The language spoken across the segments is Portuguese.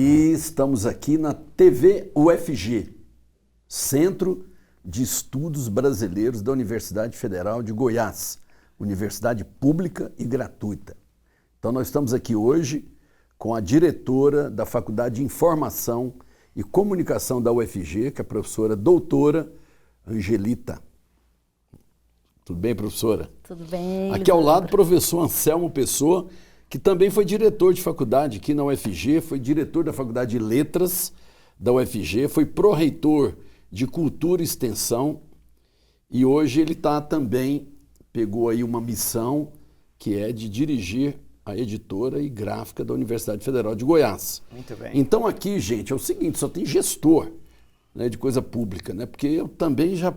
E estamos aqui na TV UFG, Centro de Estudos Brasileiros da Universidade Federal de Goiás, universidade pública e gratuita. Então nós estamos aqui hoje com a diretora da Faculdade de Informação e Comunicação da UFG, que é a professora doutora Angelita. Tudo bem, professora? Tudo bem. Aqui ao lado, o professor Anselmo Pessoa, que também foi diretor de faculdade aqui na UFG, foi diretor da Faculdade de Letras da UFG, foi pró-reitor de Cultura e Extensão e hoje ele pegou aí uma missão que é de dirigir a editora e gráfica da Universidade Federal de Goiás. Muito bem. Então aqui, gente, é o seguinte, só tem gestor, né, de coisa pública, né, porque eu também já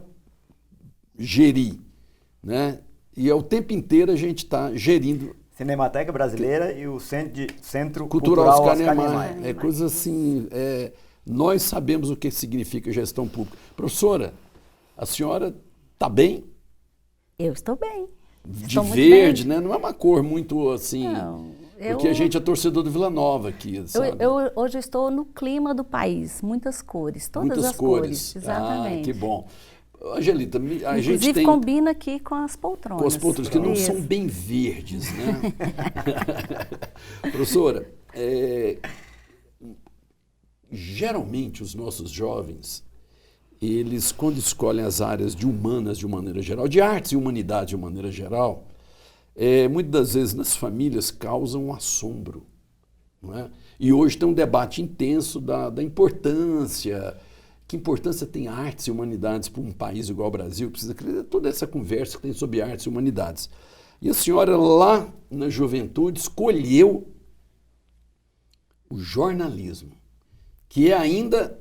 geri, né, e é o tempo inteiro a gente está gerindo. Cinemateca Brasileira e o Centro Cultural Oscar Niemeyer. É coisa assim, nós sabemos o que significa gestão pública. Professora, a senhora está bem? Eu estou bem. De verde, né? Não é uma cor muito assim, Não, porque a gente é torcedor do Vila Nova aqui, sabe? Hoje eu estou no clima do país, muitas cores, todas Muitas as cores. Exatamente. Ah, que bom. Angelita, a gente Inclusive tem... combina aqui com as poltronas. Com as poltronas, que não Isso. são bem verdes, né? Professora, geralmente os nossos jovens, eles quando escolhem as áreas de humanas de uma maneira geral, de artes e humanidade de uma maneira geral, muitas das vezes nas famílias causam um assombro, não é? E hoje tem um debate intenso da importância. Que importância tem artes e humanidades para um país igual ao Brasil? Precisa acreditar toda essa conversa que tem sobre artes e humanidades. E a senhora lá na juventude escolheu o jornalismo, que é ainda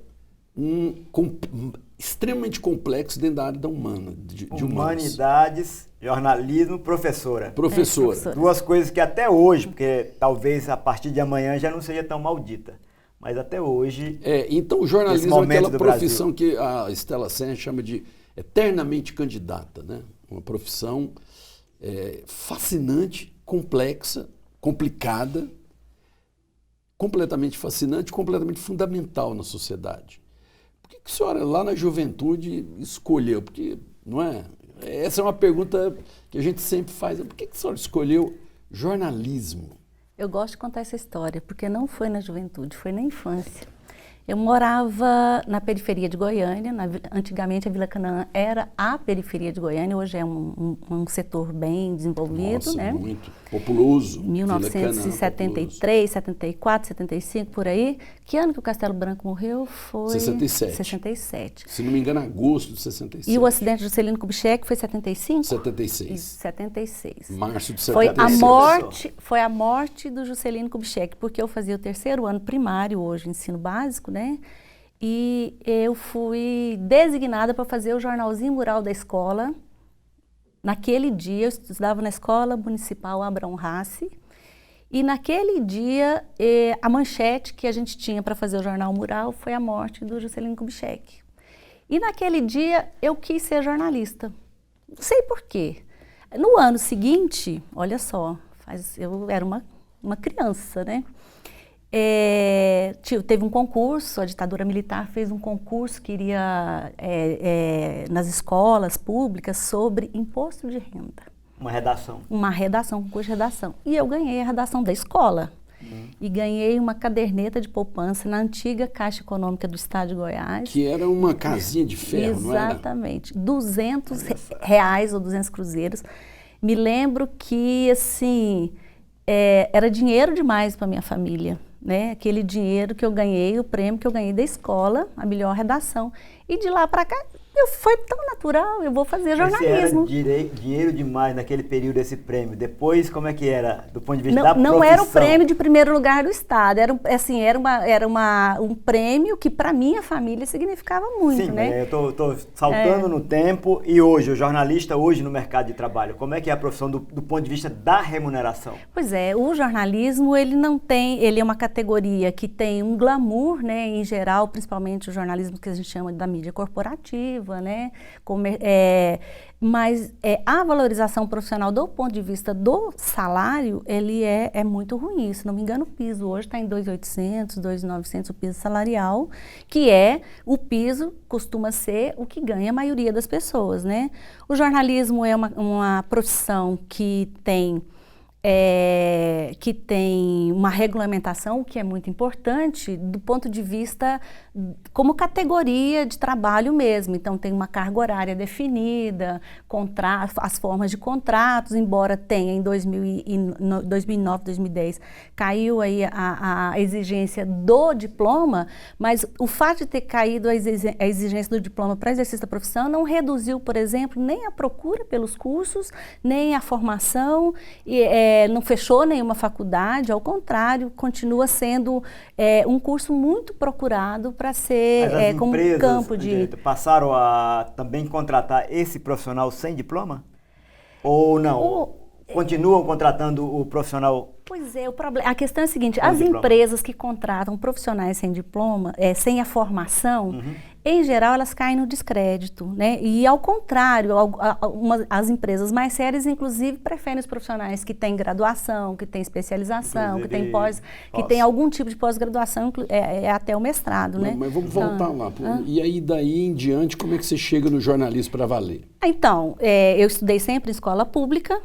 extremamente complexo dentro da área da humana, de Humanidades, jornalismo, professora. Professora. Duas coisas que até hoje, porque talvez a partir de amanhã já não seja tão maldita. Mas até hoje... então o jornalismo é aquela profissão Brasil que a Stella Sen chama de eternamente candidata, né? Uma profissão fascinante, complexa, complicada, completamente fascinante, completamente fundamental na sociedade. Por que a senhora lá na juventude escolheu? Porque, não é? Essa é uma pergunta que a gente sempre faz. Por que a senhora escolheu jornalismo? Eu gosto de contar essa história, porque não foi na juventude, foi na infância. Eu morava na periferia de Goiânia, antigamente a Vila Canaã era a periferia de Goiânia, hoje é um setor bem desenvolvido. Nossa, né? Muito populoso. 1973, 74, 75, por aí. Que ano que o Castelo Branco morreu? Foi 67. 67. Se não me engano, agosto de 67. E o acidente de Juscelino Kubitschek foi 75? 76. Isso, 76. Março de 76. Foi a morte do Juscelino Kubitschek, porque eu fazia o terceiro ano primário, hoje ensino básico, né? E eu fui designada para fazer o jornalzinho mural da escola. Naquele dia, eu estudava na Escola Municipal Abrão Rassi, e naquele dia, a manchete que a gente tinha para fazer o jornal mural foi a morte do Juscelino Kubitschek. E naquele dia, eu quis ser jornalista. Não sei por quê. No ano seguinte, olha só, eu era uma criança, né? Teve um concurso, a ditadura militar fez um concurso que iria nas escolas públicas sobre imposto de renda. Uma redação. Um concurso de redação. E eu ganhei a redação da escola. E ganhei uma caderneta de poupança na antiga Caixa Econômica do Estado de Goiás. Que era uma casinha de ferro, não era? Exatamente. R$200 ou 200 cruzeiros. Me lembro que, assim, era dinheiro demais para minha família. Né? Aquele dinheiro que eu ganhei, o prêmio que eu ganhei da escola, a melhor redação. E de lá para cá, foi tão natural, eu vou fazer jornalismo. Mas era dinheiro demais naquele período, esse prêmio. Depois, como é que era, do ponto de vista da profissão? Não era o prêmio de primeiro lugar do Estado, era um prêmio que para minha família significava muito. Sim, né? Eu estou saltando no tempo e hoje, o jornalista hoje no mercado de trabalho, como é que é a profissão do ponto de vista da remuneração? Pois é, o jornalismo, ele é uma categoria que tem um glamour, né, em geral, principalmente o jornalismo que a gente chama da mídia corporativa, né, Mas a valorização profissional do ponto de vista do salário, ele é muito ruim. Se não me engano, o piso hoje está em 2.800, 2.900 o piso salarial, que o piso costuma ser o que ganha a maioria das pessoas, né? O jornalismo é uma profissão que tem uma regulamentação que é muito importante do ponto de vista como categoria de trabalho mesmo. Então, tem uma carga horária definida, as formas de contratos, embora tenha em 2009, 2010, caiu aí a exigência do diploma, mas o fato de ter caído a exigência do diploma para exercício da profissão não reduziu, por exemplo, nem a procura pelos cursos, nem a formação, não fechou nenhuma faculdade, ao contrário, continua sendo um curso muito procurado para ser como um campo de... passaram a também contratar esse profissional sem diploma? Ou não? Continuam contratando o profissional? Pois é, a questão é a seguinte, as empresas que contratam profissionais sem diploma, sem a formação, em geral elas caem no descrédito, né? E ao contrário, as empresas mais sérias, inclusive, preferem os profissionais que têm graduação, que têm especialização, que têm algum tipo de pós-graduação, até o mestrado, né? Mas vamos voltar lá. E aí, daí em diante, como é que você chega no jornalismo para valer? Então, eu estudei sempre em escola pública,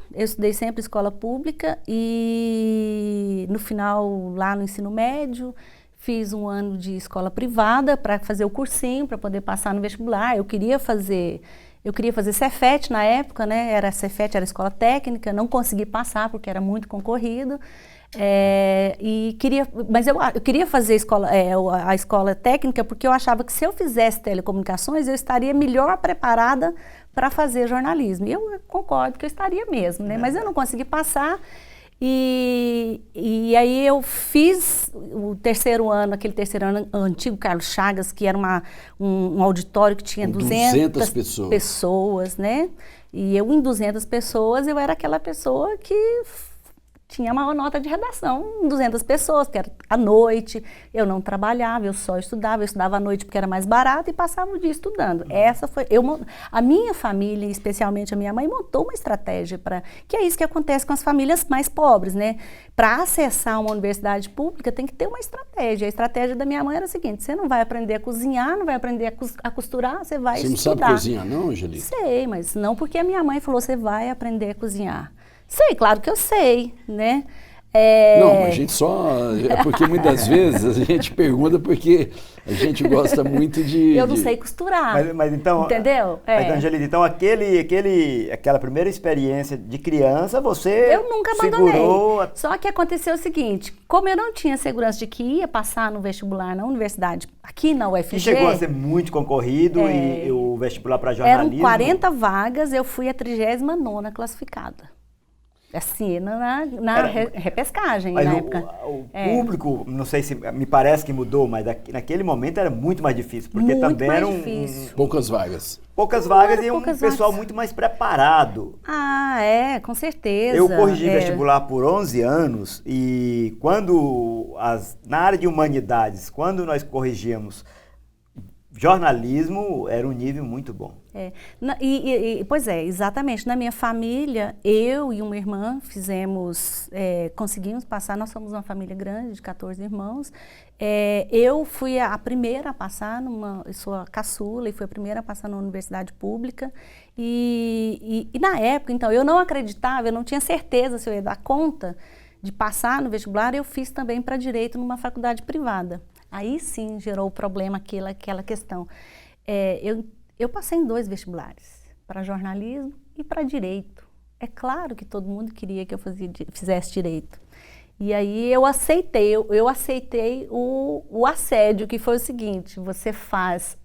e no final, lá no ensino médio, fiz um ano de escola privada para fazer o cursinho, para poder passar no vestibular. Eu queria fazer Cefet na época, né? Cefet era escola técnica, não consegui passar porque era muito concorrido. Mas eu queria fazer a escola técnica porque eu achava que se eu fizesse telecomunicações, eu estaria melhor preparada para fazer jornalismo. E eu concordo que eu estaria mesmo, né? Mas eu não consegui passar. E aí eu fiz aquele terceiro ano antigo Carlos Chagas, que era um auditório que tinha 200 pessoas, né? E eu, em 200 pessoas, eu era aquela pessoa que tinha a maior nota de redação, 200 pessoas, que era à noite, eu não trabalhava, eu só estudava, eu estudava à noite porque era mais barato e passava o dia estudando. A minha família, especialmente a minha mãe, montou uma estratégia que é isso que acontece com as famílias mais pobres, né? Para acessar uma universidade pública tem que ter uma estratégia. A estratégia da minha mãe era a seguinte: você não vai aprender a cozinhar, não vai aprender a costurar, você vai estudar. Você não sabe cozinhar não, Angelita? Sei, mas não porque a minha mãe falou, você vai aprender a cozinhar. Sei, claro que eu sei, né? Não, a gente porque muitas vezes a gente pergunta porque a gente gosta muito de... Eu não sei costurar, mas então, entendeu? Mas, Angelita, então aquela primeira experiência de criança, você eu nunca abandonei. Só que aconteceu o seguinte, como eu não tinha segurança de que ia passar no vestibular na universidade, aqui na UFG... E chegou a ser muito concorrido e o vestibular para jornalismo... Eram 40 vagas, eu fui a 39ª classificada. Assim, na repescagem, mas na época. O público, não sei se, me parece que mudou, mas naquele momento era muito mais difícil, porque muito também eram poucas vagas. Poucas vagas e pessoal muito mais preparado. Com certeza. Eu corrigi vestibular por 11 anos e na área de humanidades, quando nós corrigíamos jornalismo, era um nível muito bom. Pois é, exatamente. Na minha família, eu e uma irmã conseguimos passar, nós somos uma família grande, de 14 irmãos. Eu fui a primeira a passar, eu sou a caçula e fui a primeira a passar na universidade pública. E na época, então, eu não acreditava, eu não tinha certeza se eu ia dar conta de passar no vestibular, eu fiz também para direito numa faculdade privada. Aí sim gerou o problema, aquela questão. Eu passei em 2 vestibulares, para jornalismo e para direito. É claro que todo mundo queria que eu fizesse direito. E aí eu aceitei o assédio, que foi o seguinte: você faz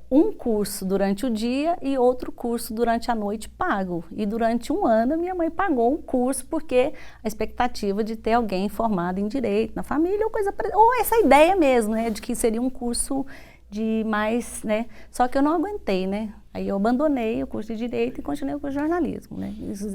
um curso durante o dia e outro curso durante a noite pago. E durante um ano minha mãe pagou um curso porque a expectativa de ter alguém formado em direito na família ou essa ideia mesmo, né, de que seria um curso de mais, né? Só que eu não aguentei, né? Aí eu abandonei o curso de direito e continuei com o jornalismo, né? Isso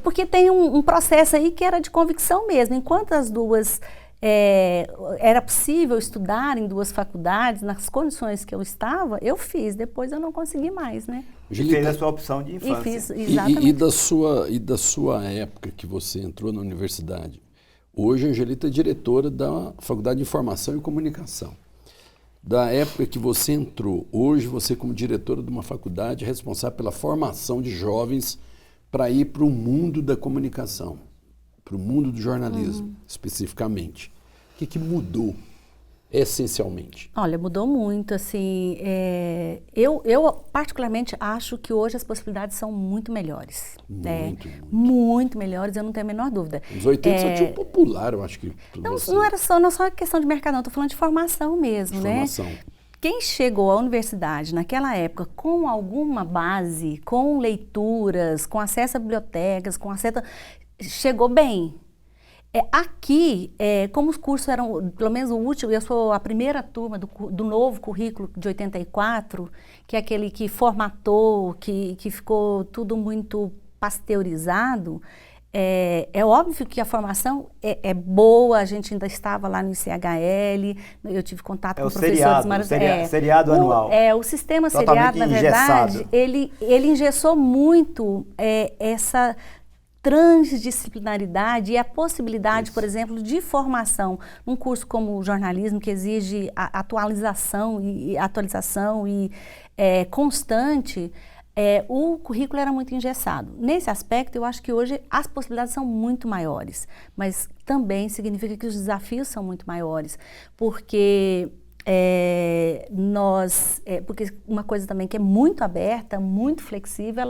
porque tem um processo aí que era de convicção mesmo. Enquanto as duas era possível estudar em 2 faculdades, nas condições que eu estava, eu fiz, depois eu não consegui mais, né? Fez a sua opção de infância. E fiz, exatamente. E da sua época que você entrou na universidade, hoje a Angelita é diretora da Faculdade de Informação e Comunicação. Da época que você entrou, hoje você como diretora de uma faculdade responsável pela formação de jovens para ir para o mundo da comunicação, para o mundo do jornalismo, especificamente. O que mudou, essencialmente? Olha, mudou muito, assim, eu particularmente acho que hoje as possibilidades são muito melhores. Muito melhores, eu não tenho a menor dúvida. Nos 80 só tinha o popular, eu acho que... Não era só questão de mercado, não, estou falando de formação mesmo, formação. Quem chegou à universidade naquela época com alguma base, com leituras, com acesso a bibliotecas, chegou bem. Aqui, como os cursos eram, pelo menos o último, eu sou a primeira turma do novo currículo de 84, que é aquele que formatou, que ficou tudo muito pasteurizado. É óbvio que a formação é boa, a gente ainda estava lá no ICHL, eu tive contato com professores maravilhosos. Seriado anual. O sistema seriado, na verdade, ele engessou muito essa transdisciplinaridade e a possibilidade, por exemplo, de formação num curso como o jornalismo, que exige atualização e constante. O currículo era muito engessado. Nesse aspecto, eu acho que hoje as possibilidades são muito maiores, mas também significa que os desafios são muito maiores, porque porque uma coisa também que é muito aberta, muito flexível,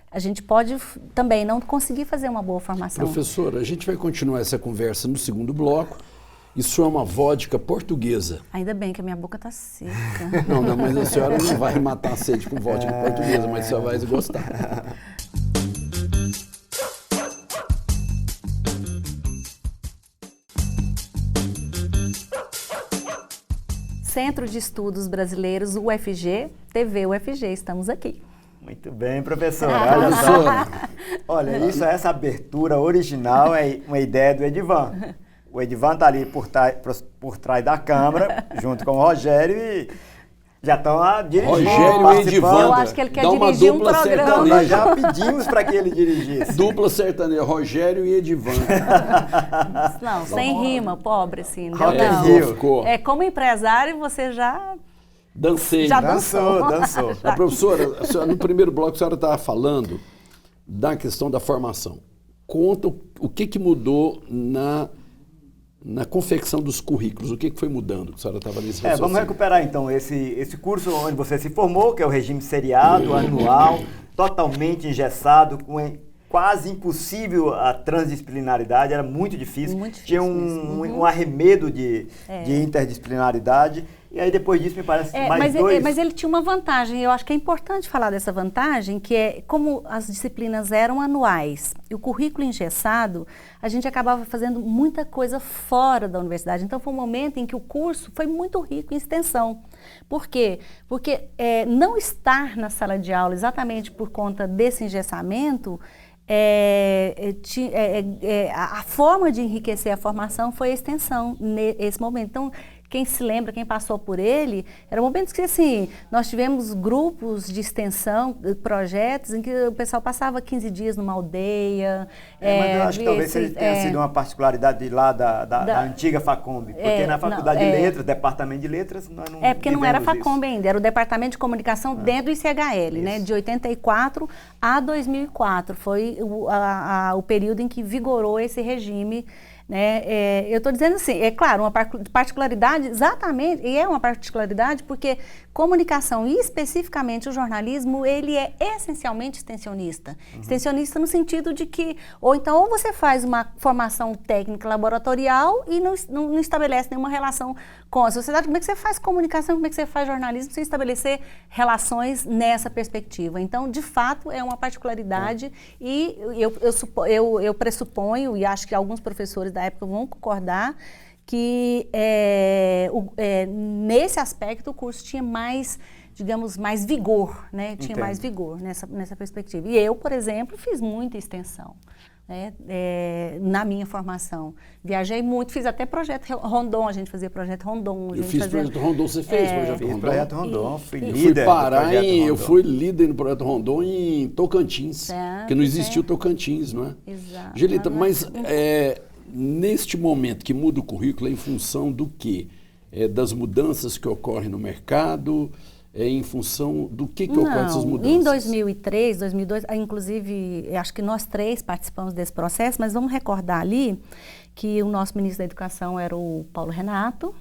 a gente pode também não conseguir fazer uma boa formação. Professora, a gente vai continuar essa conversa no segundo bloco. Isso é uma vodka portuguesa. Ainda bem que a minha boca está seca. Não, mas a senhora não vai matar a sede com vodka portuguesa, mas a senhora vai gostar. Centro de Estudos Brasileiros, UFG, TV UFG, estamos aqui. Muito bem, professora. Olha só. Olha, essa abertura original é uma ideia do Edivan. O Edivan está ali por trás da câmera, junto com o Rogério, e já estão dirigindo. Rogério e Edivan. Eu acho que ele quer dirigir um programa. Nós já pedimos para que ele dirigisse. Dupla sertaneja, Rogério e Edivan. Não, sem rima, pobre, assim. Não. Como empresário, você já... Dancei. Já dançou. A professora, no primeiro bloco, a senhora estava falando da questão da formação. Conta o que mudou na confecção dos currículos, o que foi mudando, que a senhora estava nesse raciocínio. Vamos recuperar então esse curso onde você se formou, que é o regime seriado, anual, totalmente engessado, quase impossível a transdisciplinaridade, era muito difícil. Tinha um arremedo de interdisciplinaridade. E aí depois disso me parece mas ele tinha uma vantagem, eu acho que é importante falar dessa vantagem, que é como as disciplinas eram anuais e o currículo engessado, a gente acabava fazendo muita coisa fora da universidade. Então foi um momento em que o curso foi muito rico em extensão. Por quê? Porque não estar na sala de aula exatamente por conta desse engessamento, a forma de enriquecer a formação foi a extensão nesse momento. Então, quem se lembra, quem passou por ele, eram momentos que, assim, nós tivemos grupos de extensão, projetos, em que o pessoal passava 15 dias numa aldeia. Mas eu acho que talvez tenha sido uma particularidade lá da antiga Facombe, porque na Faculdade de Letras, Departamento de Letras, nós não porque não era Facombe ainda, era o Departamento de Comunicação dentro do ICHL, né, de 84 a 2004, foi o período em que vigorou esse regime. Eu estou dizendo assim, é claro, uma particularidade, exatamente, e é uma particularidade porque comunicação e especificamente o jornalismo, ele é essencialmente extensionista. Extensionista no sentido de que, ou você faz uma formação técnica laboratorial e não estabelece nenhuma relação com a sociedade. Como é que você faz comunicação, como é que você faz jornalismo sem estabelecer relações nessa perspectiva? Então, de fato, é uma particularidade e eu pressuponho, e acho que alguns professores da época vão concordar, que nesse aspecto o curso tinha mais, digamos, mais vigor, né? Tinha mais vigor nessa perspectiva. E eu, por exemplo, fiz muita extensão. né, na minha formação. Viajei muito, fiz até projeto Rondon, a gente fazia projeto Rondon. Eu fiz projeto Rondon, você fez projeto Rondon? Projeto Rondon, fui líder. Eu fui líder no projeto Rondon em Tocantins, porque não existia o Tocantins, não é? Exato. Angelita, mas neste momento que muda o currículo é em função do quê? Das mudanças que ocorrem no mercado, em função do que ocorrem essas mudanças? Em 2003, 2002, inclusive, acho que nós três participamos desse processo, mas vamos recordar ali que o nosso ministro da Educação era o Paulo Renato,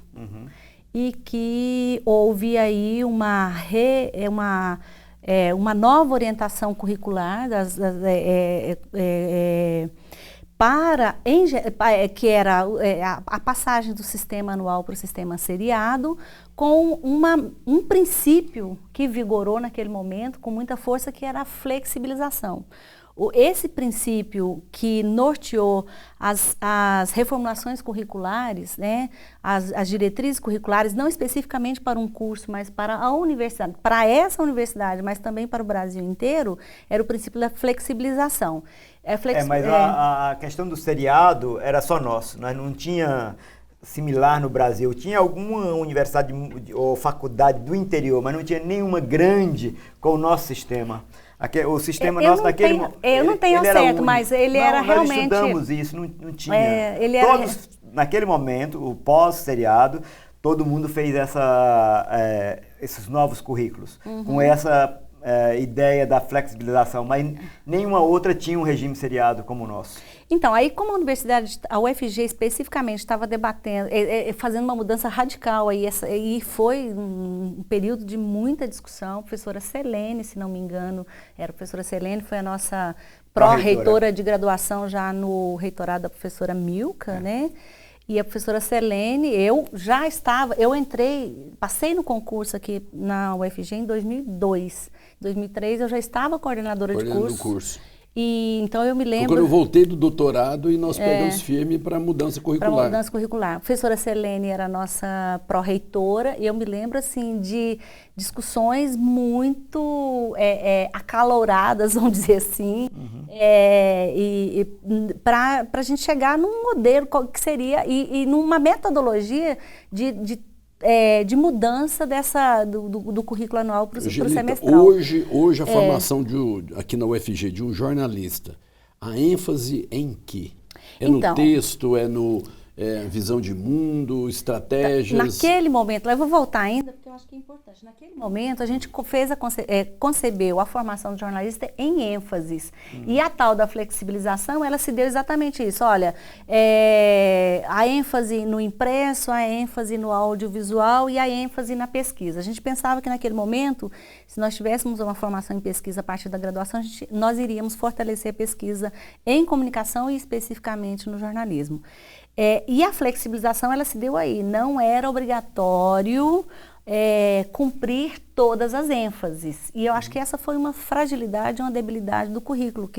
e que houve aí uma nova orientação curricular que era a passagem do sistema anual para o sistema seriado, com um princípio que vigorou naquele momento com muita força, que era a flexibilização. Esse princípio que norteou as reformulações curriculares, né, as diretrizes curriculares, não especificamente para um curso, mas para a universidade, para essa universidade, mas também para o Brasil inteiro, era o princípio da flexibilização. Mas a questão do seriado era só nosso, nós não tinha similar no Brasil. Tinha alguma universidade ou faculdade do interior, mas não tinha nenhuma grande com o nosso sistema. O sistema nosso naquele momento. Eu não tenho certo, mas ele era realmente. Nós estudamos isso, não tinha. Naquele momento, o pós-seriado, todo mundo fez esses novos currículos, com essa ideia da flexibilização, mas nenhuma outra tinha um regime seriado como o nosso. Então, aí como a universidade, a UFG especificamente, estava debatendo, fazendo uma mudança radical, e foi um período de muita discussão. A professora Selene, se não me engano, a professora Selene foi a nossa pró-reitora de graduação já no reitorado da professora Milka, né? E a professora Selene, passei no concurso aqui na UFG em 2002. Em 2003 eu já estava coordenadora de curso. E então eu me lembro. Foi quando eu voltei do doutorado e nós pegamos firme para mudança curricular. Para mudança curricular. A professora Selene era a nossa pró-reitora, e eu me lembro assim de discussões muito acaloradas, vamos dizer assim, para a gente chegar num modelo que seria e numa metodologia de mudança do currículo anual para o semestral. Hoje a formação aqui na UFG de um jornalista, a ênfase em quê? No texto, no visão de mundo, estratégias? Naquele momento, eu vou voltar ainda, porque eu acho que é importante. Naquele momento, a gente concebeu a formação do jornalista em ênfases. E a tal da flexibilização, ela se deu exatamente isso. Olha, a ênfase no impresso, a ênfase no audiovisual e a ênfase na pesquisa. A gente pensava que naquele momento, se nós tivéssemos uma formação em pesquisa a partir da graduação, nós iríamos fortalecer a pesquisa em comunicação e especificamente no jornalismo. E a flexibilização, ela se deu aí. Não era obrigatório cumprir todas as ênfases. E eu acho que essa foi uma fragilidade, uma debilidade do currículo,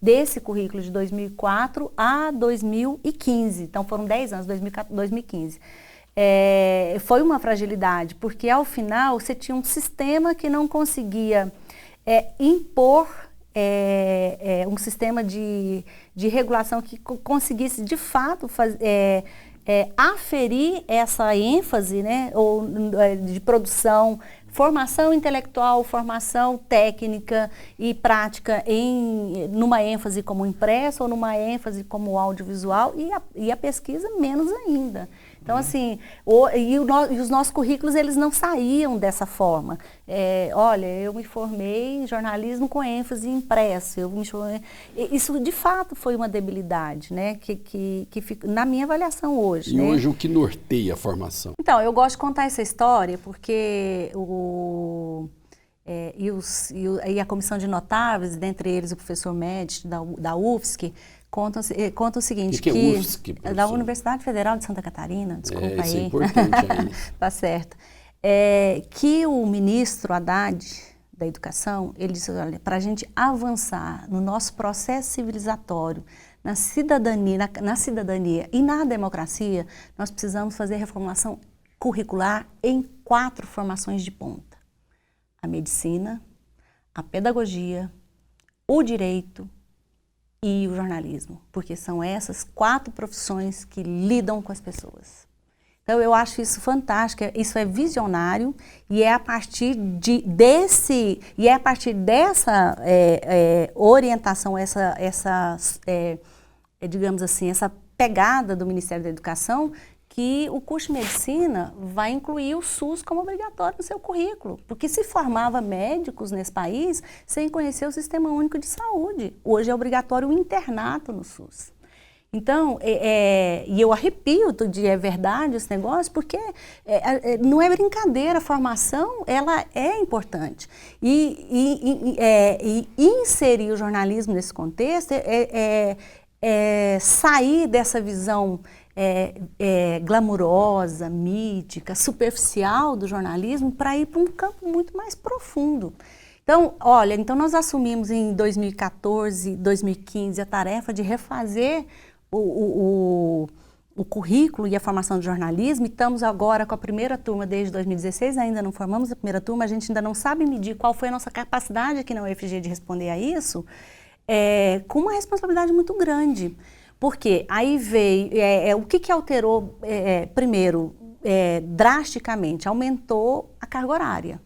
desse currículo de 2004 a 2015. Então, foram 10 anos, 2014, 2015. Foi uma fragilidade, porque ao final você tinha um sistema que não conseguia impor um sistema de regulação que conseguisse, de fato, aferir essa ênfase, né, de produção, formação intelectual, formação técnica e prática numa ênfase como impresso ou numa ênfase como audiovisual, e a pesquisa menos ainda. Então, assim, os nossos currículos, eles não saíam dessa forma. Olha, eu me formei em jornalismo com ênfase em impresso. Isso, de fato, foi uma debilidade, né? Que fica na minha avaliação hoje. E hoje, o que norteia a formação? Então, eu gosto de contar essa história porque a comissão de notáveis, dentre eles o professor Médici, da UFSC, conta o seguinte, que é UFSC, da Universidade Federal de Santa Catarina, desculpa aí. Isso é importante aí. Tá certo. Que o ministro Haddad, da Educação, ele disse, olha, para a gente avançar no nosso processo civilizatório, na cidadania e na democracia, nós precisamos fazer reformulação curricular em 4 formações de ponta. A medicina, a pedagogia, o direito e o jornalismo, porque são essas 4 profissões que lidam com as pessoas. Então, eu acho isso fantástico, isso é visionário e é a partir dessa orientação, digamos assim, essa pegada do Ministério da Educação, que o curso de medicina vai incluir o SUS como obrigatório no seu currículo, porque se formava médicos nesse país sem conhecer o Sistema Único de Saúde. Hoje é obrigatório o internato no SUS. Então, e eu arrepio de é verdade esse negócio, porque não é brincadeira, a formação ela é importante. E inserir o jornalismo nesse contexto sair dessa visão glamurosa, mítica, superficial do jornalismo para ir para um campo muito mais profundo. Então, olha, nós assumimos em 2014, 2015 a tarefa de refazer o currículo e a formação de jornalismo, e estamos agora com a primeira turma desde 2016, ainda não formamos a primeira turma, a gente ainda não sabe medir qual foi a nossa capacidade aqui na UFG de responder a isso, com uma responsabilidade muito grande. Porque aí veio, o que alterou, primeiro, drasticamente, aumentou a carga horária.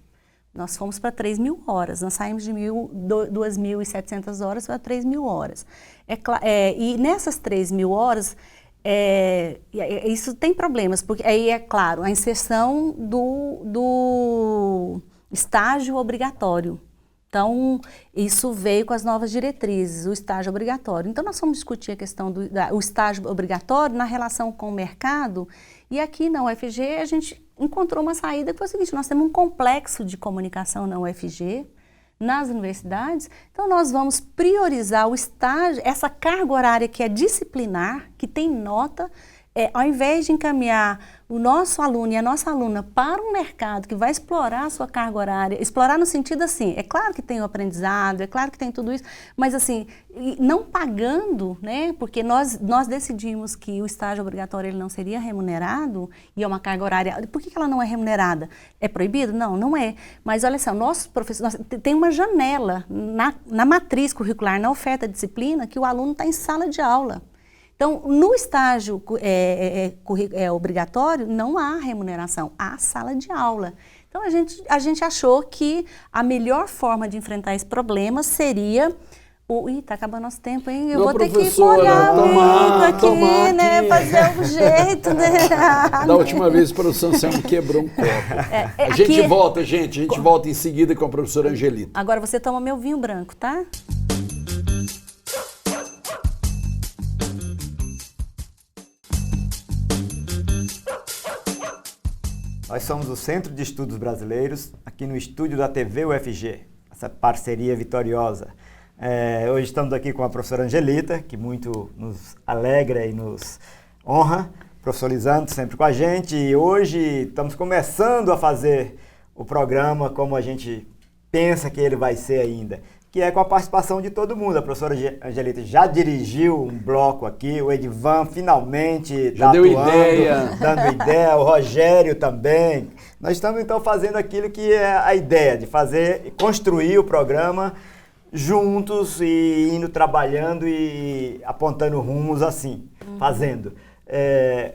Nós fomos para 3.000 horas, nós saímos de 2.700 horas para 3.000 horas. E nessas 3.000 horas, isso tem problemas, porque aí é claro, a inserção do estágio obrigatório. Então, isso veio com as novas diretrizes, o estágio obrigatório. Então, nós fomos discutir a questão do estágio obrigatório na relação com o mercado, e aqui na UFG a gente encontrou uma saída que foi o seguinte: nós temos um complexo de comunicação na UFG, nas universidades, então nós vamos priorizar o estágio, essa carga horária que é disciplinar, que tem nota, ao invés de encaminhar o nosso aluno e a nossa aluna para um mercado que vai explorar a sua carga horária, explorar no sentido assim, é claro que tem o aprendizado, é claro que tem tudo isso, mas assim, não pagando, né, porque nós decidimos que o estágio obrigatório ele não seria remunerado, e é uma carga horária, por que ela não é remunerada? É proibido? Não, não é, mas olha só, nossos professores, tem uma janela na matriz curricular, na oferta de disciplina, que o aluno está em sala de aula. Então, no estágio obrigatório, não há remuneração, há sala de aula. Então, a gente achou que a melhor forma de enfrentar esse problema seria... tá acabando nosso tempo, hein? Eu vou ter que molhar muito aqui, né? Fazer um jeito, né? Da última vez o professor Anselmo quebrou um copo. A gente volta em seguida com a professora Angelita. Agora você toma meu vinho branco, tá? Nós somos o Centro de Estudos Brasileiros, aqui no estúdio da TV UFG, essa parceria vitoriosa. Hoje estamos aqui com a professora Angelita, que muito nos alegra e nos honra, professorizando sempre com a gente. E hoje estamos começando a fazer o programa como a gente pensa que ele vai ser ainda, que é com a participação de todo mundo. A professora Angelita já dirigiu um bloco aqui, o Edivan finalmente já deu ideia. Dando ideia, o Rogério também. Nós estamos então fazendo aquilo que é a ideia, de fazer e construir o programa juntos e indo trabalhando e apontando rumos assim, fazendo.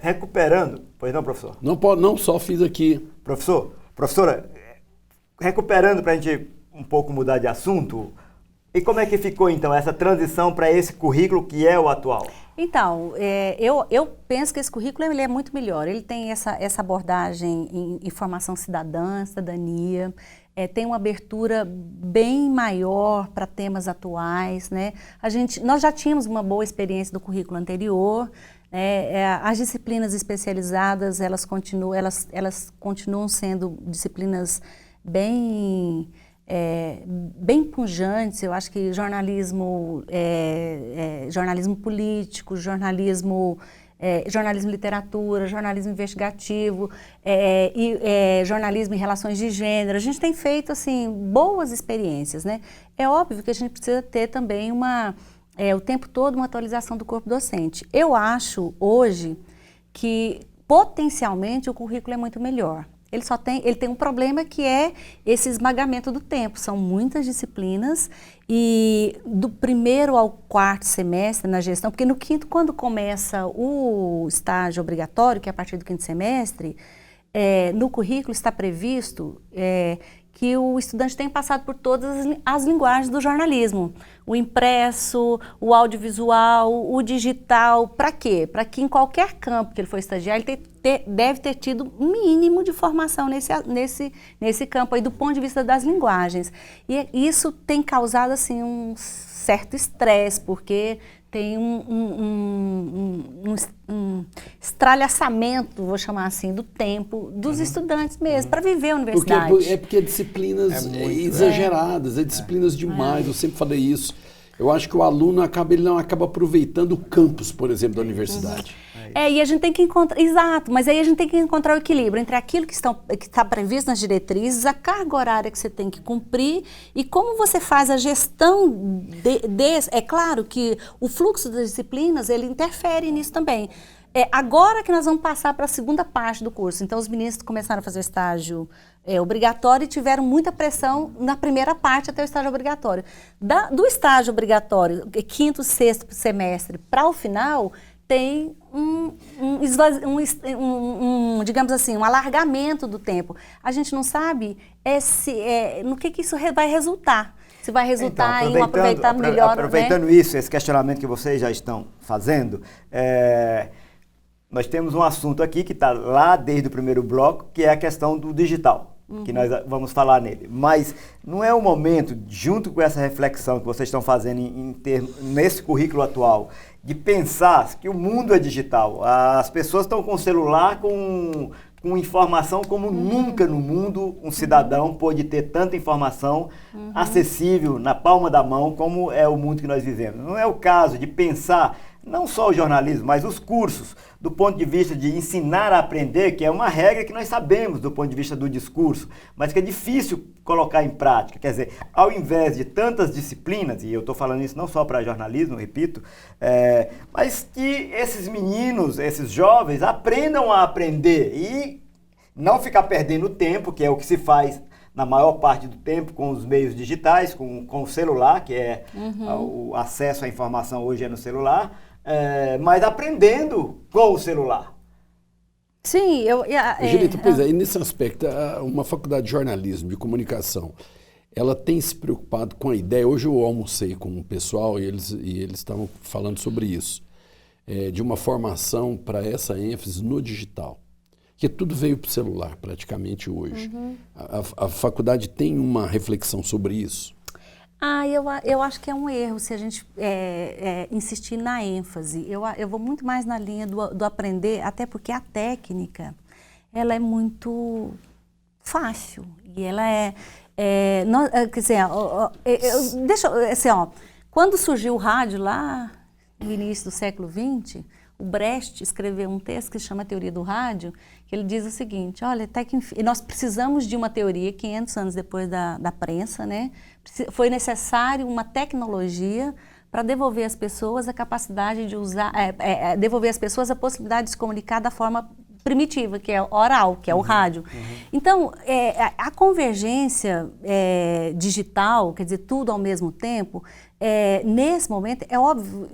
Recuperando, pois não, professor? Não só fiz aqui. Professora, recuperando para a gente um pouco mudar de assunto, e como é que ficou, então, essa transição para esse currículo que é o atual? Então, eu penso que esse currículo ele é muito melhor. Ele tem essa abordagem em formação cidadã, cidadania, tem uma abertura bem maior para temas atuais, né? Nós já tínhamos uma boa experiência do currículo anterior, as disciplinas especializadas, elas continuam sendo disciplinas bem pujantes. Eu acho que jornalismo político, jornalismo literatura, jornalismo investigativo e jornalismo em relações de gênero. A gente tem feito assim boas experiências, né? É óbvio que a gente precisa ter também o tempo todo uma atualização do corpo docente. Eu acho hoje que potencialmente o currículo é muito melhor. Ele tem um problema que é esse esmagamento do tempo. São muitas disciplinas e do primeiro ao quarto semestre na gestão, porque no quinto, quando começa o estágio obrigatório, que é a partir do quinto semestre, no currículo está previsto que o estudante tem passado por todas as linguagens do jornalismo. O impresso, o audiovisual, o digital. Para quê? Para que em qualquer campo que ele for estagiar, ele deve ter tido mínimo de formação nesse campo aí, do ponto de vista das linguagens. E isso tem causado assim, um certo estresse, porque tem um estralhaçamento, vou chamar assim, do tempo dos estudantes mesmo, para viver a universidade. Porque disciplinas exageradas, disciplinas demais, eu sempre falei isso. Eu acho que o aluno ele não acaba aproveitando o campus, por exemplo, da universidade. E a gente tem que encontrar, exato, mas aí a gente tem que encontrar o equilíbrio entre aquilo que está previsto nas diretrizes, a carga horária que você tem que cumprir e como você faz a gestão é claro que o fluxo das disciplinas, ele interfere nisso também. Agora que nós vamos passar para a segunda parte do curso, então os meninos começaram a fazer o estágio obrigatório e tiveram muita pressão na primeira parte até o estágio obrigatório. Do estágio obrigatório, quinto, sexto semestre, para o final, tem digamos assim, um alargamento do tempo. A gente não sabe no que isso vai resultar. Se vai resultar em um aproveitar melhor. Aproveitando isso, esse questionamento que vocês já estão fazendo, nós temos um assunto aqui que está lá desde o primeiro bloco, que é a questão do digital, que nós vamos falar nele. Mas não é o momento, junto com essa reflexão que vocês estão fazendo nesse currículo atual, de pensar que o mundo é digital. As pessoas estão com o celular, com informação como nunca no mundo um cidadão pôde ter tanta informação acessível na palma da mão como é o mundo que nós vivemos. Não é o caso de pensar não só o jornalismo, mas os cursos, do ponto de vista de ensinar a aprender, que é uma regra que nós sabemos do ponto de vista do discurso, mas que é difícil colocar em prática. Quer dizer, ao invés de tantas disciplinas, e eu estou falando isso não só para jornalismo, repito, mas que esses meninos, esses jovens, aprendam a aprender e não ficar perdendo tempo, que é o que se faz na maior parte do tempo com os meios digitais, com o celular, que é o acesso à informação hoje é no celular, mas aprendendo com o celular. Sim, Angelita, pois é, e nesse aspecto, uma faculdade de jornalismo, de comunicação, ela tem se preocupado com a ideia, hoje eu almocei com o pessoal e eles estavam falando sobre isso, de uma formação para essa ênfase no digital, que tudo veio para o celular praticamente hoje. A faculdade tem uma reflexão sobre isso? Eu acho que é um erro se a gente insistir na ênfase. Eu vou muito mais na linha do aprender, até porque a técnica, ela é muito fácil. E ela quer dizer, quando surgiu o rádio lá no início do século XX, o Brecht escreveu um texto que se chama Teoria do Rádio, que ele diz o seguinte, olha, até que nós precisamos de uma teoria 500 anos depois da prensa, né? Foi necessário uma tecnologia para devolver às pessoas a capacidade de usar, devolver às pessoas a possibilidade de se comunicar da forma primitiva, que é oral, que é o rádio. Então, a convergência digital, quer dizer, tudo ao mesmo tempo, nesse momento, é óbvio,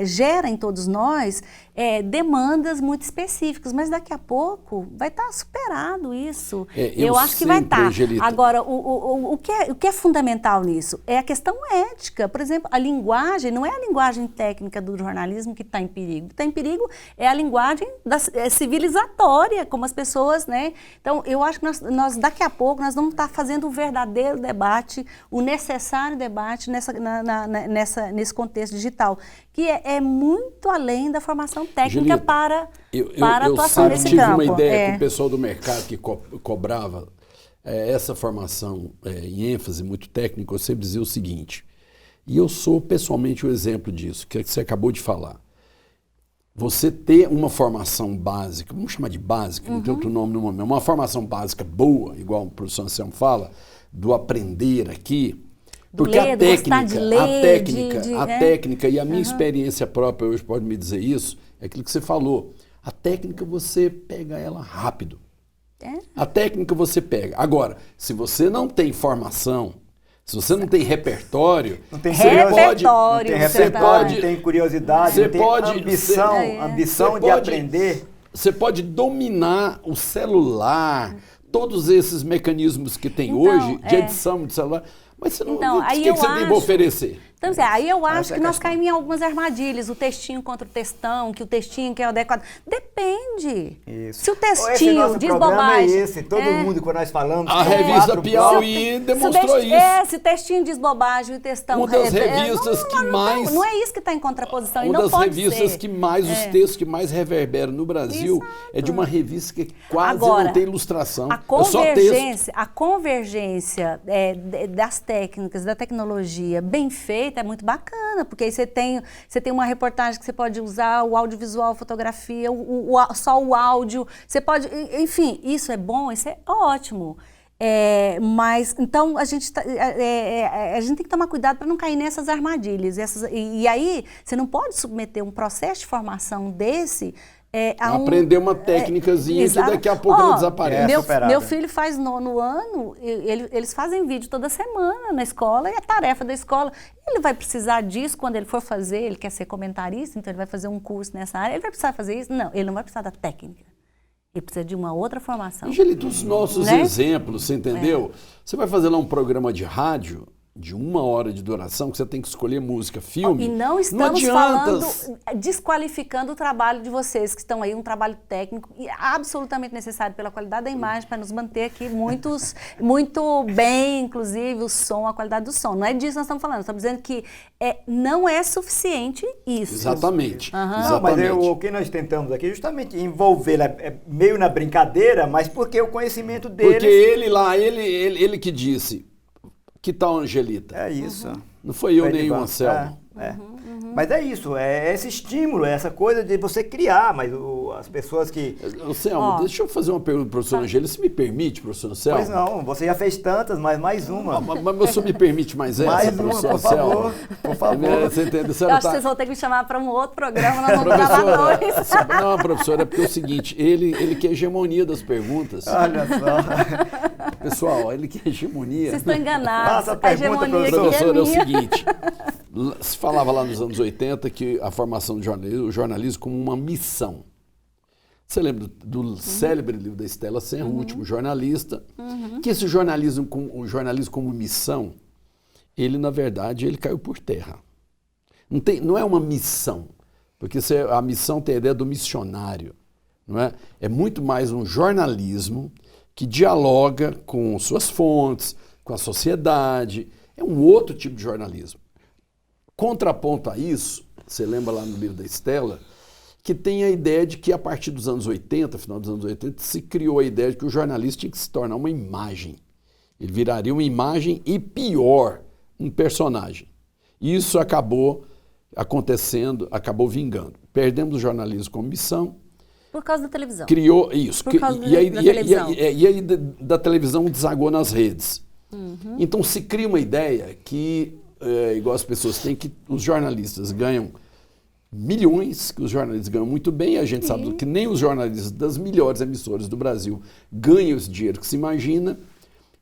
gera em todos nós demandas muito específicas, mas daqui a pouco vai estar superado isso. Eu acho que vai estar. Angelita. Agora, o que é fundamental nisso é a questão ética. Por exemplo, a linguagem, não é a linguagem técnica do jornalismo que está em perigo. O que está em perigo é a linguagem civilizatória, como as pessoas, né? Então, eu acho que nós daqui a pouco, nós vamos estar fazendo o verdadeiro debate, o necessário debate nesse contexto digital, que é muito além da formação técnica para a atuação nesse campo. Eu tive uma ideia com o pessoal do mercado que cobrava essa formação em ênfase muito técnica. Eu sempre dizia o seguinte, e eu sou pessoalmente o exemplo disso, que você acabou de falar. Você ter uma formação básica, vamos chamar de básica, não tem outro nome no momento, uma formação básica boa, igual o professor Anselmo fala, do aprender aqui, porque a técnica e a minha experiência própria hoje pode me dizer isso, é aquilo que você falou. A técnica você pega ela rápido. A técnica você pega. Agora, se você não tem formação, se você não tem repertório, não tem repertório, não tem curiosidade, não tem ambição de aprender. Você pode dominar o celular, todos esses mecanismos que tem hoje de edição de celular, mas você não, o que você tem para oferecer? Então, aí eu acho que nós caímos em algumas armadilhas, o textinho contra o textão, que o textinho que é o adequado. Depende. Isso. Se o textinho diz bobagem... É esse, todo mundo, quando nós falamos... A revista Piauí demonstrou isso. Se o textinho diz bobagem e o textão... Uma das revistas que mais... Não é isso que está em contraposição, e uma não pode das revistas que mais, os textos que mais reverberam no Brasil é de uma revista que quase não tem ilustração. A convergência das técnicas, da tecnologia bem feita é muito bacana, porque aí você tem uma reportagem que você pode usar o audiovisual, fotografia, só o áudio, você pode, enfim, isso é bom, isso é ótimo. Mas, então, a gente tem que tomar cuidado para não cair nessas armadilhas. E aí, você não pode submeter um processo de formação desse aprender uma técnicazinha que daqui a pouco ela desaparece. Meu filho faz 9º ano, eles fazem vídeo toda semana na escola, e a tarefa da escola, ele vai precisar disso quando ele for fazer, ele quer ser comentarista, então ele vai fazer um curso nessa área, ele vai precisar fazer isso? Não, ele não vai precisar da técnica. Ele precisa de uma outra formação. Angelita, dos nossos exemplos, você entendeu? Você vai fazer lá um programa de rádio de 1 hora de duração, que você tem que escolher música, filme. E não estamos falando, desqualificando o trabalho de vocês, que estão aí, um trabalho técnico e absolutamente necessário pela qualidade da imagem, para nos manter aqui muito bem, inclusive o som, a qualidade do som. Não é disso que nós estamos falando, estamos dizendo que não é suficiente isso. Exatamente. Não, mas o que nós tentamos aqui é justamente envolver meio na brincadeira, mas porque o conhecimento deles... Porque ele que disse... Que tal, Angelita? É isso. Não foi eu nem o Anselmo. Mas é isso, é esse estímulo, é essa coisa de você criar, mas as pessoas que... Anselmo, deixa eu fazer uma pergunta para o professor Angelita, se me permite, professor Anselmo? Pois não, você já fez tantas, mas mais uma. Mas o senhor me permite mais essa, mais uma, professor por Anselmo? favor, por favor. Você entende? Eu acho que vocês vão ter que me chamar para um outro programa, nós vamos gravar 2. Não, professora, é porque é o seguinte, ele quer hegemonia das perguntas. Olha só. Pessoal, ele quer hegemonia. Vocês estão enganados. Faça a pergunta, professor, é o seguinte, se falava lá nos anos 80 que a formação do o jornalismo como uma missão. Você lembra do célebre livro da Estela Sen, O Último Jornalista, que esse jornalismo como missão, ele, na verdade, ele caiu por terra. Não é uma missão, porque a missão tem a ideia do missionário, não é? É muito mais um jornalismo que dialoga com suas fontes, com a sociedade, é um outro tipo de jornalismo. Contraponto a isso, você lembra lá no livro da Estela, que tem a ideia de que a partir dos anos 80, final dos anos 80, se criou a ideia de que o jornalista tinha que se tornar uma imagem. Ele viraria uma imagem e, pior, um personagem. Isso acabou acontecendo, acabou vingando. Perdemos o jornalismo como missão. Por causa da televisão. Criou isso. Por causa da televisão. E aí da televisão desagou nas redes. Então se cria uma ideia que, igual as pessoas têm, que os jornalistas ganham milhões, que os jornalistas ganham muito bem, e a gente sabe que nem os jornalistas das melhores emissoras do Brasil ganham esse dinheiro que se imagina,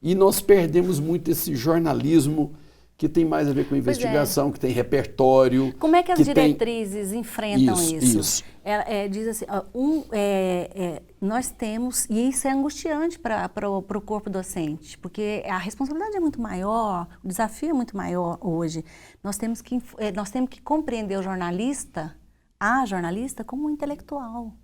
e nós perdemos muito esse jornalismo que tem mais a ver com investigação, que tem repertório. Como é que as diretrizes enfrentam isso? Isso. Diz assim, nós temos, e isso é angustiante para o corpo docente, porque a responsabilidade é muito maior, o desafio é muito maior hoje. Nós temos que compreender a jornalista como um intelectual.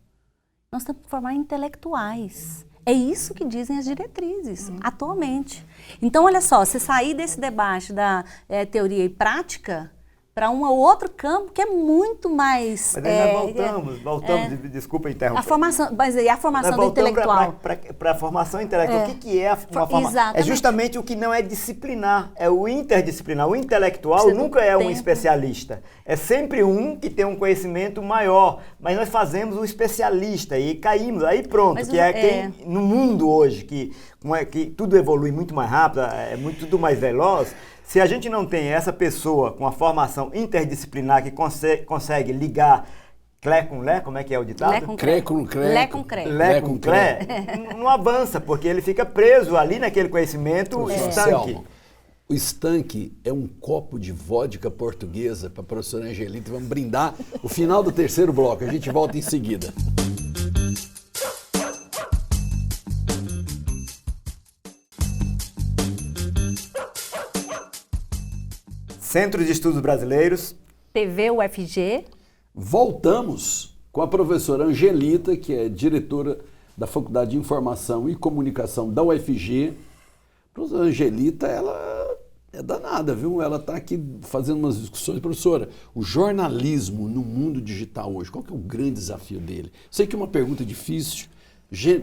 Nós temos que formar intelectuais. É isso que dizem as diretrizes, atualmente. Então, olha só, se sair desse debate da teoria e prática para um outro campo que é muito mais... Mas aí nós voltamos, desculpa interromper. A formação do intelectual. Para a formação intelectual, o que é uma formação? É justamente o que não é disciplinar, é o interdisciplinar. O intelectual nunca é um especialista, é sempre um que tem um conhecimento maior, mas nós fazemos um especialista e caímos, aí pronto, mas, quem no mundo hoje, que tudo evolui muito mais rápido, tudo mais veloz. Se a gente não tem essa pessoa com a formação interdisciplinar que consegue ligar Clé com Lé, como é que é o ditado? Lé com Cré com cré. Lé com cré. Lé com Clé, não avança, porque ele fica preso ali naquele conhecimento estanque. Selma, o estanque é um copo de vodka portuguesa para a professora Angelita. Vamos brindar o final do terceiro bloco. A gente volta em seguida. Centro de Estudos Brasileiros. TV UFG. Voltamos com a professora Angelita, que é diretora da Faculdade de Informação e Comunicação da UFG. A professora Angelita, ela é danada, viu? Ela está aqui fazendo umas discussões. Professora, o jornalismo no mundo digital hoje, qual que é o grande desafio dele? Sei que é uma pergunta difícil,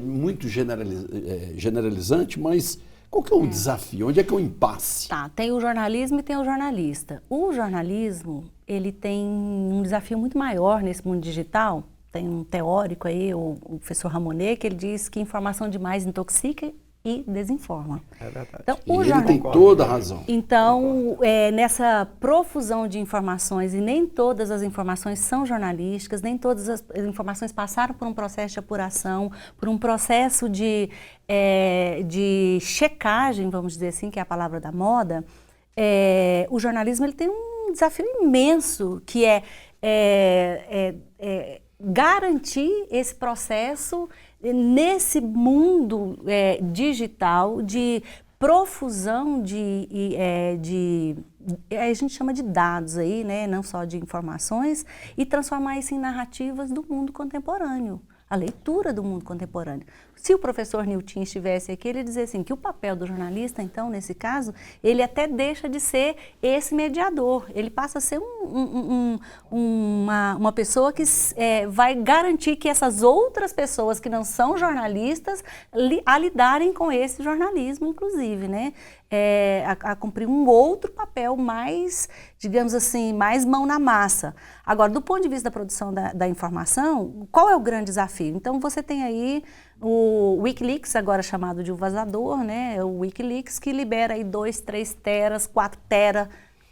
muito generalizante, mas qual que é o desafio? Onde é que é o impasse? Tá, tem o jornalismo e tem o jornalista. O jornalismo, ele tem um desafio muito maior nesse mundo digital. Tem um teórico aí, o professor Ramonet, que ele diz que informação demais intoxica e desinforma. É verdade. Então, E ele tem toda a razão. Então, nessa profusão de informações, e nem todas as informações são jornalísticas, nem todas as informações passaram por um processo de apuração, por um processo de checagem, vamos dizer assim, que é a palavra da moda. O jornalismo ele tem um desafio imenso, que garantir esse processo nesse mundo digital de profusão a gente chama de dados aí, né, não só de informações, e transformar isso em narrativas do mundo contemporâneo, a leitura do mundo contemporâneo. Se o professor Nilton estivesse aqui, ele ia dizer assim, que o papel do jornalista, então, nesse caso, ele até deixa de ser esse mediador, ele passa a ser uma pessoa que vai garantir que essas outras pessoas que não são jornalistas a lidarem com esse jornalismo, inclusive, né? A cumprir um outro papel mais, digamos assim, mais mão na massa. Agora, do ponto de vista da produção da informação, qual é o grande desafio? Então, você tem aí o Wikileaks, agora chamado de o vazador, né? O Wikileaks que libera aí 2, 3 teras, 4 teras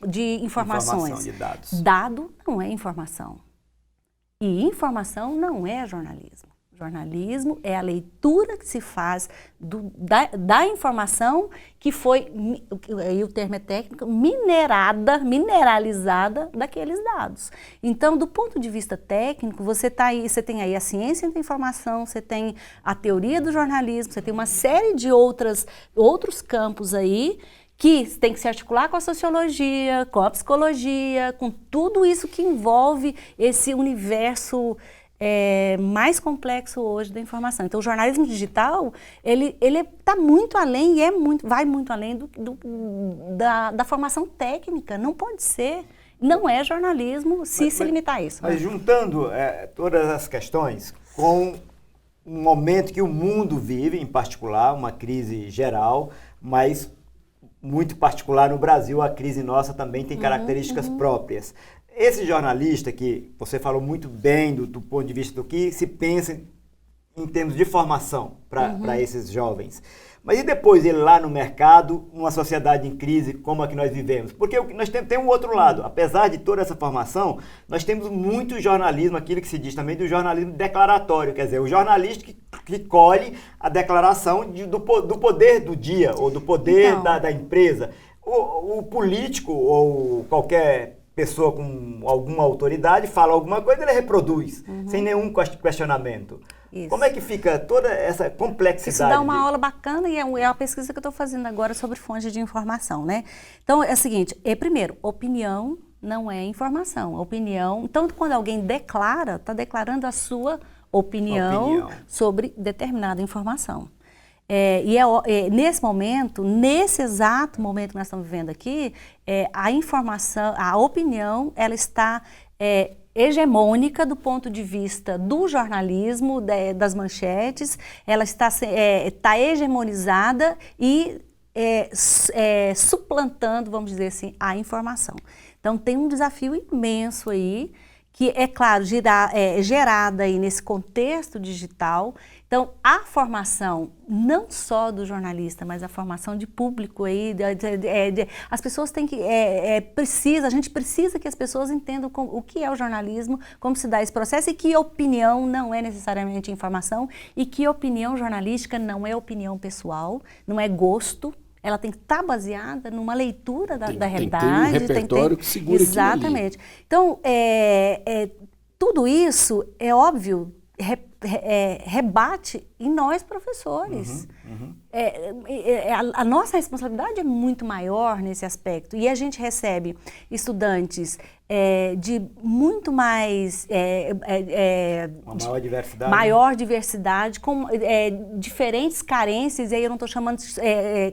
de informações. Informação de dados. Dado não é informação. E informação não é jornalismo. Jornalismo é a leitura que se faz da informação que foi, aí o termo é técnico, mineralizada daqueles dados. Então, do ponto de vista técnico, você tem aí a ciência da informação, você tem a teoria do jornalismo, você tem uma série de outros campos aí que tem que se articular com a sociologia, com a psicologia, com tudo isso que envolve esse universo mais complexo hoje da informação. Então, o jornalismo digital, ele está muito além e vai muito além da formação técnica. Não pode ser. Não é jornalismo se limitar a isso. Mas juntando todas as questões com um momento que o mundo vive, em particular, uma crise geral, mas muito particular no Brasil, a crise nossa também tem características próprias. Esse jornalista que você falou muito bem do ponto de vista do que se pensa em termos de formação para esses jovens. Mas e depois ele lá no mercado, numa sociedade em crise como a que nós vivemos? Porque nós temos um outro lado. Apesar de toda essa formação, nós temos muito jornalismo, aquilo que se diz também do jornalismo declaratório. Quer dizer, o jornalista que colhe a declaração do poder do dia ou do poder da empresa. O político ou qualquer pessoa com alguma autoridade fala alguma coisa, ele reproduz, sem nenhum questionamento. Isso. Como é que fica toda essa complexidade? Isso dá uma aula bacana e é uma pesquisa que eu estou fazendo agora sobre fontes de informação, né? Então, é o seguinte, primeiro, opinião não é informação. Opinião, então, quando alguém declara, está declarando a sua opinião sobre determinada informação. Nesse momento, nesse exato momento que nós estamos vivendo aqui, a informação, a opinião, ela está hegemônica do ponto de vista do jornalismo, das manchetes, ela está hegemonizada e suplantando, vamos dizer assim, a informação. Então, tem um desafio imenso aí, que é claro, gerada aí nesse contexto digital, Então, a formação, não só do jornalista, mas a formação de público aí, as pessoas têm que, a gente precisa que as pessoas entendam o que é o jornalismo, como se dá esse processo e que opinião não é necessariamente informação e que opinião jornalística não é opinião pessoal, não é gosto. Ela tem que estar baseada numa leitura da realidade. Tem um repertório que segura aquilo ali. Exatamente. Então, tudo isso, é óbvio, rebate em nós, professores. A nossa responsabilidade é muito maior nesse aspecto. E a gente recebe estudantes de muito mais... uma maior diversidade. Maior diversidade, com diferentes carências, e aí eu não estou chamando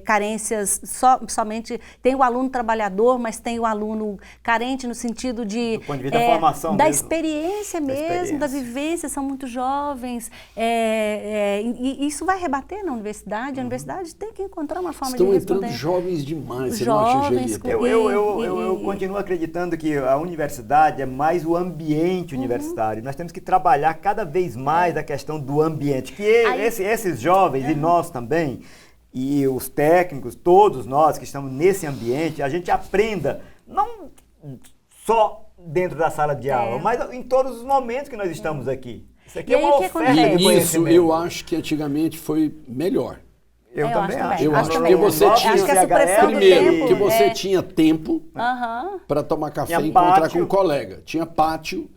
carências somente... Tem o aluno trabalhador, mas tem o aluno carente no sentido de... Do ponto de vista da formação da mesmo. Experiência mesmo, da vivência, são muito jovens. E isso vai rebater na universidade. A universidade tem que encontrar uma forma de responder. Estão entrando jovens demais, você jovens, não acha, Angelita? Eu continuo acreditando que a universidade é mais o ambiente universitário. Nós temos que trabalhar cada vez mais a questão do ambiente. Que esses jovens, e nós também, e os técnicos, todos nós que estamos nesse ambiente, a gente aprenda, não só dentro da sala de aula, mas em todos os momentos que nós estamos aqui. Isso aqui é uma oferta de conhecimento. Isso eu acho que antigamente foi melhor. Eu também acho. Eu acho que você tinha tempo para tomar café e encontrar com um colega. Tinha pátio.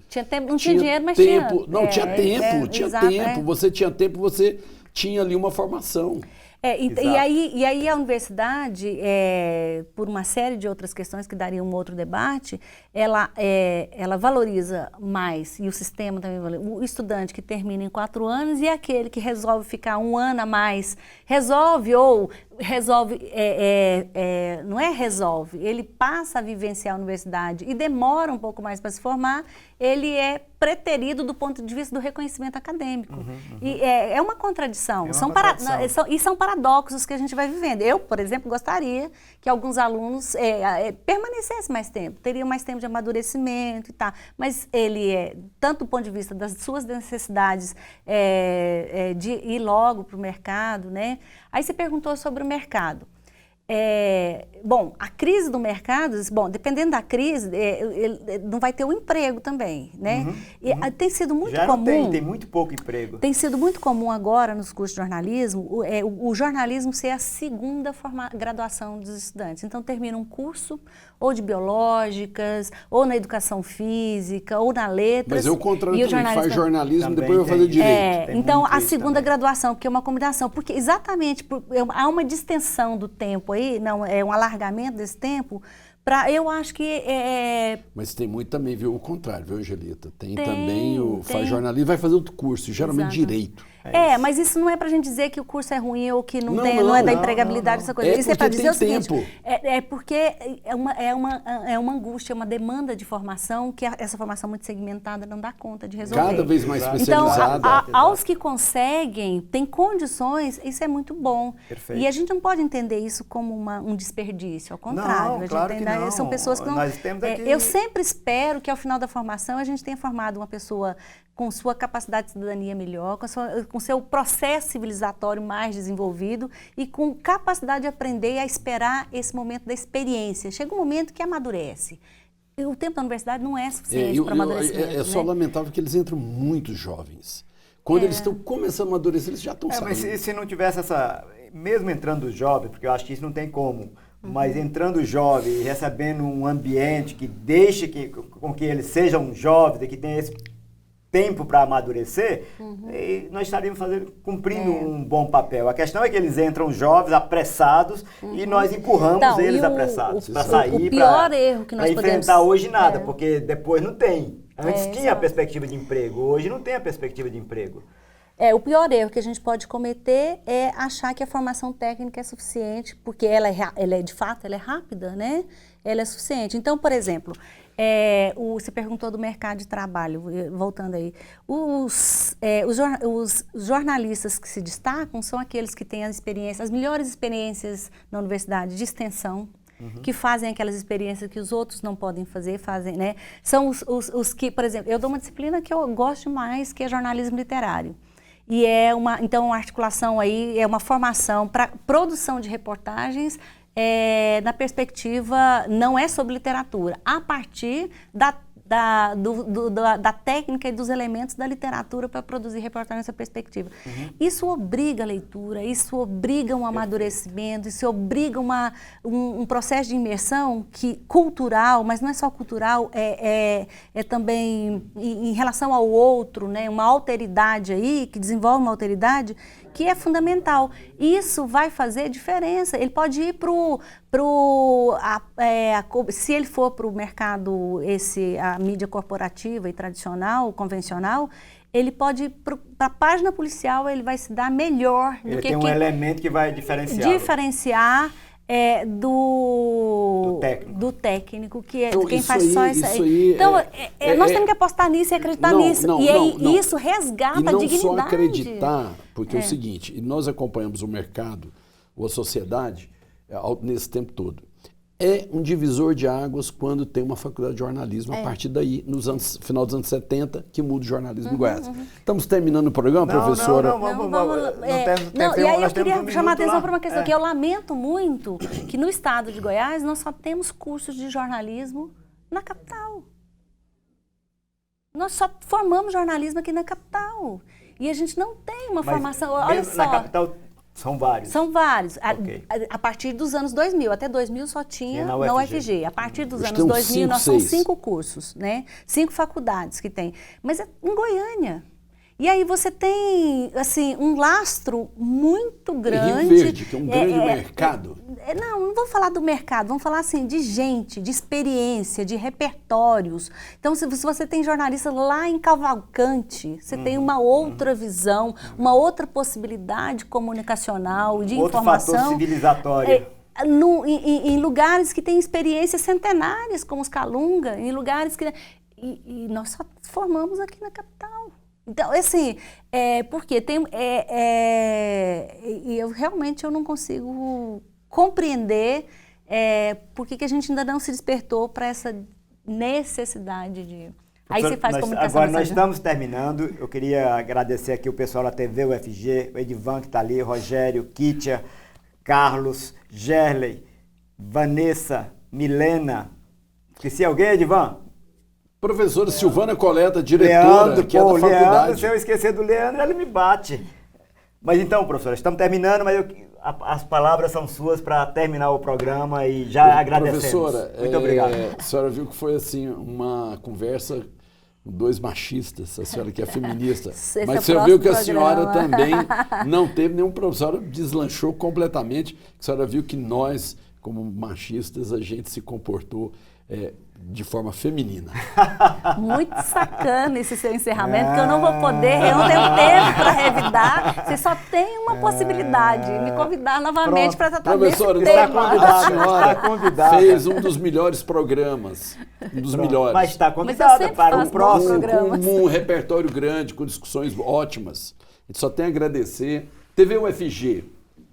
Não tinha dinheiro, mas tempo. Tinha. Não, tinha tempo. Tinha tempo. Você tinha tempo, você tinha ali uma formação. E aí a universidade, por uma série de outras questões que dariam um outro debate, ela valoriza mais, e o sistema também valoriza, o estudante que termina em 4 anos e aquele que resolve ficar 1 ano a mais, não é resolve, ele passa a vivenciar a universidade e demora um pouco mais para se formar, ele é preterido do ponto de vista do reconhecimento acadêmico. E é uma contradição. São paradoxos que a gente vai vivendo. Eu, por exemplo, gostaria que alguns alunos permanecessem mais tempo, teriam mais tempo de amadurecimento e tal. Mas ele tanto do ponto de vista das suas necessidades de ir logo para o mercado, né? Aí você perguntou sobre o mercado. Bom, a crise do mercado, dependendo da crise, não vai ter um emprego também, né? Tem sido muito comum... Tem muito pouco emprego. Tem sido muito comum agora nos cursos de jornalismo, o jornalismo ser a segunda graduação dos estudantes. Então, termina um curso ou de biológicas, ou na educação física, ou na letras. Mas é o contrário também, faz jornalismo, depois vai fazer direito. Então, a segunda graduação, que é uma combinação, porque exatamente há uma distensão do tempo aí, não, é um alargamento desse tempo, eu acho que Mas tem muito também, viu, o contrário, viu, Angelita? Tem também faz jornalismo e vai fazer outro curso, geralmente direito. Mas isso não é pra gente dizer que o curso é ruim ou que não é da empregabilidade, essa coisa. Isso é pra dizer o seguinte, porque é uma angústia, uma demanda de formação que essa formação muito segmentada não dá conta de resolver. Cada vez mais especializada. Então, aos que conseguem, têm condições, isso é muito bom. Perfeito. E a gente não pode entender isso como um desperdício, ao contrário. Não, claro que não. São pessoas que não... Nós temos aqui... Eu sempre espero que ao final da formação a gente tenha formado uma pessoa com sua capacidade de cidadania melhor, com seu processo civilizatório mais desenvolvido e com capacidade de aprender e a esperar esse momento da experiência. Chega um momento que amadurece. E o tempo da universidade não é suficiente para amadurecimento. É só lamentável que eles entram muito jovens. Quando eles estão começando a amadurecer, eles já estão saindo. Mas se não tivesse mesmo entrando jovem, porque eu acho que isso não tem como, mas entrando jovem e recebendo um ambiente que deixe com que eles sejam jovens e que tenham esse tempo para amadurecer, e nós estaríamos cumprindo um bom papel. A questão é que eles entram jovens, apressados, e nós empurramos eles apressados para sair, para enfrentar hoje nada, porque depois não tem. Antes tinha a perspectiva de emprego, hoje não tem a perspectiva de emprego. O pior erro que a gente pode cometer é achar que a formação técnica é suficiente, porque ela de fato, ela é rápida, né? Ela é suficiente. Então, por exemplo, você perguntou do mercado de trabalho, voltando aí. Os jornalistas que se destacam são aqueles que têm as melhores experiências na universidade de extensão, que fazem aquelas experiências que os outros não podem fazer, né? São os que, por exemplo, eu dou uma disciplina que eu gosto mais, que é jornalismo literário. E então, uma articulação aí, é uma formação para produção de reportagens na perspectiva, não é sobre literatura, a partir da técnica e dos elementos da literatura para produzir reportagem nessa perspectiva. Isso obriga a leitura, isso obriga um amadurecimento, isso obriga um processo de imersão cultural, mas não é só cultural, é também em relação ao outro, né? Uma alteridade aí, que desenvolve uma alteridade que é fundamental. Isso vai fazer diferença. Ele pode ir se ele for para o mercado, a mídia corporativa e tradicional, convencional, ele pode ir para a página policial, ele vai se dar melhor. Ele tem um elemento que vai diferenciar do técnico, que é então, quem faz só isso aí. Então, nós temos que apostar nisso e acreditar nisso. Isso resgata a dignidade. E não só acreditar, porque é o seguinte, e nós acompanhamos o mercado, ou a sociedade, nesse tempo todo. É um divisor de águas quando tem uma faculdade de jornalismo, a partir daí, final dos anos 70, que muda o jornalismo em Goiás. Estamos terminando o programa, professora? E aí eu queria chamar a atenção para uma questão que eu lamento muito, que no estado de Goiás nós só temos cursos de jornalismo na capital. Nós só formamos jornalismo aqui na capital. E a gente não tem uma formação... Olha só. Na capital... São vários. São vários. Okay. A partir dos anos 2000, até 2000 só tinha na UFG. A partir dos anos 2000, nós somos 5 cursos, né? 5 faculdades que tem. Mas é em Goiânia. E aí você tem, assim, um lastro muito grande. Rio Verde, que é um grande mercado. Não vou falar do mercado, vamos falar assim, de gente, de experiência, de repertórios. Então, se você tem jornalista lá em Cavalcante, você tem uma outra visão, uma outra possibilidade comunicacional, de informação. Outro fator civilizatório. Em lugares que têm experiências centenárias, como os Calunga, em lugares que... E nós só formamos aqui na capital. Então, assim, porque tem... E eu realmente não consigo compreender por que a gente ainda não se despertou para essa necessidade de... Aí você faz comunicação. Agora nós estamos terminando. Eu queria agradecer aqui o pessoal da TV UFG, o Edivan que está ali, Rogério, Kítia, Carlos, Gerley, Vanessa, Milena. Esqueci alguém, Edivan? Professora Silvana Coleta, diretora Leandro, que é da faculdade. Leandro, se eu esquecer do Leandro, ele me bate. Mas então, professora, estamos terminando, mas as palavras são suas para terminar o programa e já agradecemos. Professora, muito obrigado. A senhora viu que foi assim uma conversa com 2 machistas, a senhora que é feminista. Mas você viu que a senhora também não teve nenhum professor, a senhora deslanchou completamente. A senhora viu que nós, como machistas, a gente se comportou de forma feminina. Muito sacana esse seu encerramento, que eu não vou poder, eu não tenho tempo para revidar. Você só tem uma possibilidade, me convidar novamente para tratar desse tema. A senhora fez um dos melhores programas, melhores. Mas está convidada para o próximo. Com um repertório grande, com discussões ótimas. A gente só tem a agradecer. TV UFG,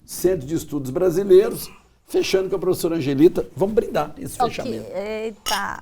Centro de Estudos Brasileiros, fechando com a professora Angelita. Vamos brindar esse fechamento. Eita!